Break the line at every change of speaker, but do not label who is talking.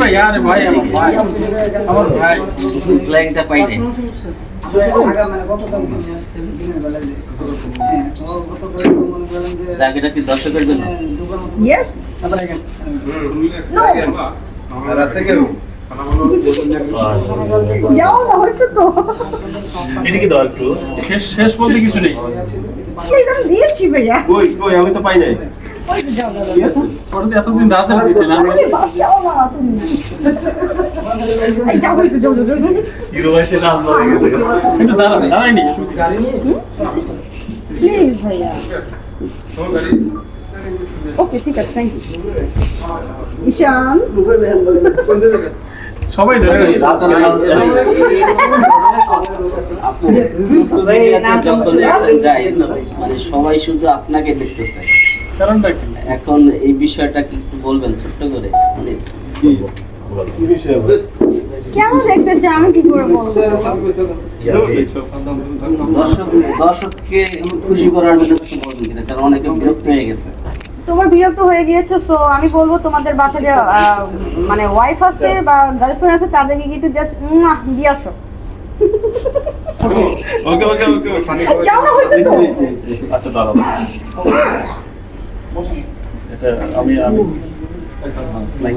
ভাই আরে ভাই আমার ভাই
ক্লায়েন্টটা পাই নাই। জায়গাটা কি দর্শকের জন্য?
Yes. No. যাও না হয়েছে তো।
এটা কি দাও একটু শেষ শেষ বলতে কিছু নেই।
Please আমি দিয়েছি ভাইয়া।
কই আমি তো পাই নাই।
ওই তো যাও যাও।
ওটা এতদিন রাজা দিছে না।
আরে বাপ যাও না তুমি। এই যাও হয়েছে যাও যাও।
হিরো ভাইতে নাম ধরে গেছে। এটা দাঁড়ায়নি
Please ভাইয়া। ওকে ঠিক আছে থ্যাংক ইউ। ঈশান
সবাই ধরে গেছে।
মানে সবাই শুধু আপনাকে দেখতেছে,
কারণটা কি?
এখন এই বিষয়টা কি একটু বলবেন ছোট্ট করে? মানে
কেন দেখতেছে আমি কি করে বলবো?
দর্শককে খুশি করার জন্য কিছু বলবেন কিনা, কারণ অনেকে ব্যস্ত হয়ে গেছে।
তোমার বিরক্ত হয়ে গিয়েছো সো আমি বলবো তোমাদের বাসায় যে মানে ওয়াইফ আছে বা গার্লফ্রেন্ড আছে তাদেরকে কি একটু জাস্ট দিয়ে আসো।
ওকে ওকে ওকে
যাও না হয়েছে তো।
আচ্ছা দাঁড়াও। এটা আমি লাইক